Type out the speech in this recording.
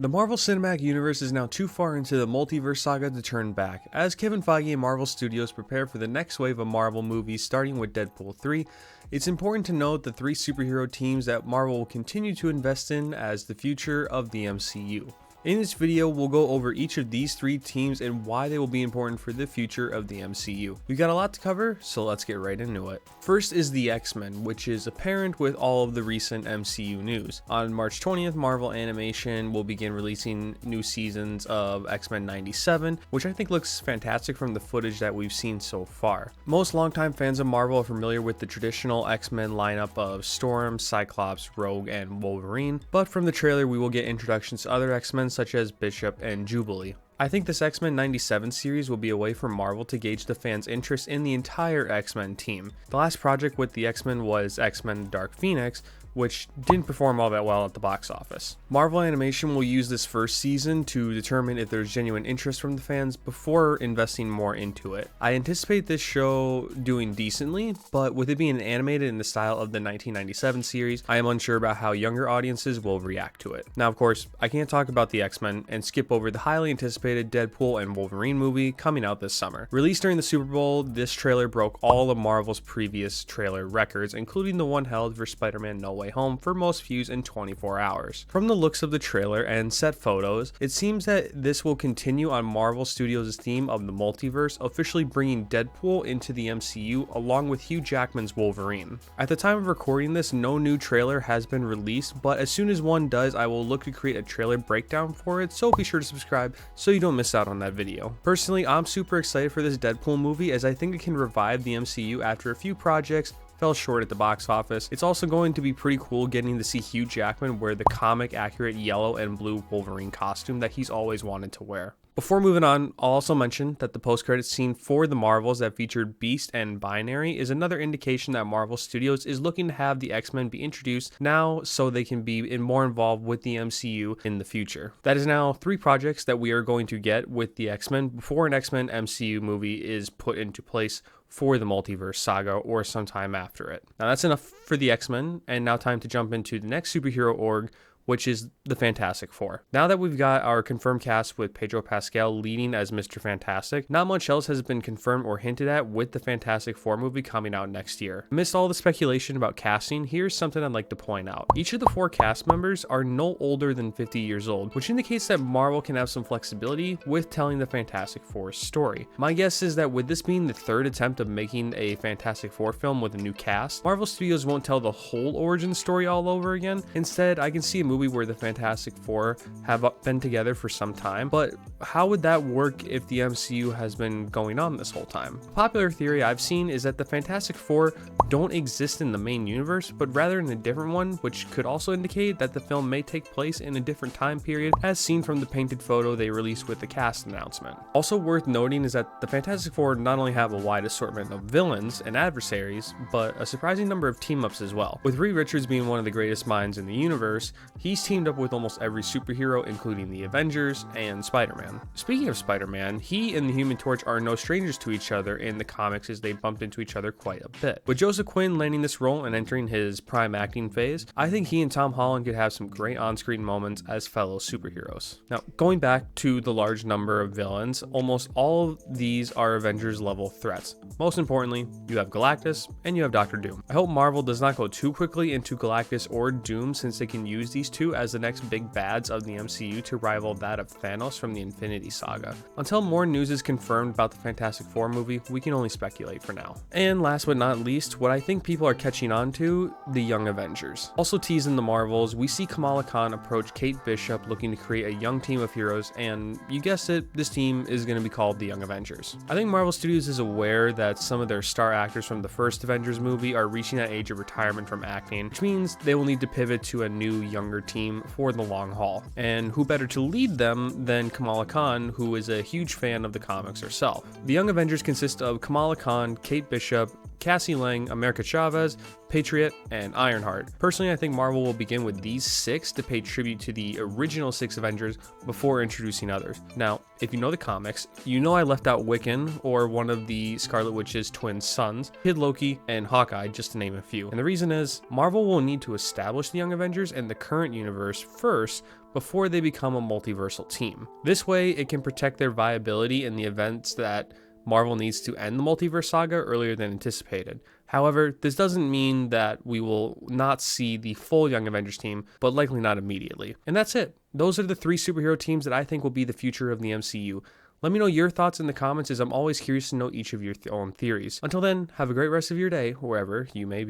The Marvel Cinematic Universe is now too far into the Multiverse Saga to turn back, as Kevin Feige and Marvel Studios prepare for the next wave of Marvel movies starting with Deadpool 3. It's important to note the three superhero teams that Marvel will continue to invest in as the future of the MCU. In this video, we'll go over each of these three teams and why they will be important for the future of the MCU. We've got a lot to cover, so let's get right into it. First is the X-Men, which is apparent with all of the recent MCU news. On March 20th, Marvel Animation will begin releasing new seasons of X-Men 97, which I think looks fantastic from the footage that we've seen so far. Most longtime fans of Marvel are familiar with the traditional X-Men lineup of Storm, Cyclops, Rogue, and Wolverine, but from the trailer we will get introductions to other X-Men such as Bishop and Jubilee. I think this X-Men 97 series will be a way for Marvel to gauge the fans' interest in the entire X-Men team. The last project with the X-Men was X-Men Dark Phoenix, which didn't perform all that well at the box office. Marvel Animation will use this first season to determine if there's genuine interest from the fans before investing more into it. I anticipate this show doing decently, but with it being animated in the style of the 1997 series, I am unsure about how younger audiences will react to it. Now, of course, I can't talk about the X-Men and skip over the highly anticipated Deadpool and Wolverine movie coming out this summer. Released during the Super Bowl, this trailer broke all of Marvel's previous trailer records, including the one held for Spider-Man No Way Home for most views in 24 hours. From the looks of the trailer and set photos, it seems that this will continue on Marvel Studios' theme of the multiverse, officially bringing Deadpool into the MCU along with Hugh Jackman's Wolverine. At the time of recording this, no new trailer has been released, but as soon as one does, I will look to create a trailer breakdown for it, so be sure to subscribe so you don't miss out on that video. Personally, I'm super excited for this Deadpool movie as I think it can revive the MCU after a few projects fell short at the box office. It's also going to be pretty cool getting to see Hugh Jackman wear the comic accurate yellow and blue Wolverine costume that he's always wanted to wear. Before moving on, I'll also mention that the post-credits scene for the Marvels that featured Beast and Binary is another indication that Marvel Studios is looking to have the X-Men be introduced now so they can be more involved with the MCU in the future. That is now three projects that we are going to get with the X-Men before an X-Men MCU movie is put into place for the Multiverse Saga or sometime after it. Now that's enough for the X-Men, and now time to jump into the next superhero org, which is the Fantastic Four. Now that we've got our confirmed cast with Pedro Pascal leading as Mr. Fantastic, not much else has been confirmed or hinted at with the Fantastic Four movie coming out next year. Amidst all the speculation about casting, here's something I'd like to point out. Each of the four cast members are no older than 50 years old, which indicates that Marvel can have some flexibility with telling the Fantastic Four's story. My guess is that with this being the third attempt of making a Fantastic Four film with a new cast, Marvel Studios won't tell the whole origin story all over again. Instead, I can see a movie where the Fantastic Four have been together for some time, but how would that work if the MCU has been going on this whole time? A popular theory I've seen is that the Fantastic Four don't exist in the main universe, but rather in a different one, which could also indicate that the film may take place in a different time period, as seen from the painted photo they released with the cast announcement. Also worth noting is that the Fantastic Four not only have a wide assortment of villains and adversaries, but a surprising number of team-ups as well. With Reed Richards being one of the greatest minds in the universe, he's teamed up with almost every superhero, including the Avengers and Spider-Man. Speaking of Spider-Man, he and the Human Torch are no strangers to each other in the comics as they bumped into each other quite a bit. With Joseph Quinn landing this role and entering his prime acting phase, I think he and Tom Holland could have some great on-screen moments as fellow superheroes. Now, going back to the large number of villains, almost all of these are Avengers level threats. Most importantly, you have Galactus and you have Doctor Doom. I hope Marvel does not go too quickly into Galactus or Doom, since they can use these two as the next big bads of the MCU to rival that of Thanos from the Infinity Saga. Until more news is confirmed about the Fantastic Four movie, we can only speculate for now. And last but not least, what I think people are catching on to, the Young Avengers. Also teased in the Marvels, we see Kamala Khan approach Kate Bishop looking to create a young team of heroes, and you guessed it, this team is going to be called the Young Avengers. I think Marvel Studios is aware that some of their star actors from the first Avengers movie are reaching that age of retirement from acting, which means they will need to pivot to a new, younger team for the long haul. And who better to lead them than Kamala Khan, who is a huge fan of the comics herself. The Young Avengers consist of Kamala Khan, Kate Bishop, Cassie Lang, America Chavez, Patriot, and Ironheart. Personally, I think Marvel will begin with these 6 to pay tribute to the original 6 Avengers before introducing others. Now, if you know the comics, you know I left out Wiccan, or one of the Scarlet Witch's twin sons, Kid Loki, and Hawkeye, just to name a few. And the reason is, Marvel will need to establish the Young Avengers and the current universe first before they become a multiversal team. This way, it can protect their viability in the events that Marvel needs to end the Multiverse Saga earlier than anticipated. However, this doesn't mean that we will not see the full Young Avengers team, but likely not immediately. And that's it. Those are the 3 superhero teams that I think will be the future of the MCU. Let me know your thoughts in the comments, as I'm always curious to know each of your own theories. Until then, have a great rest of your day, wherever you may be.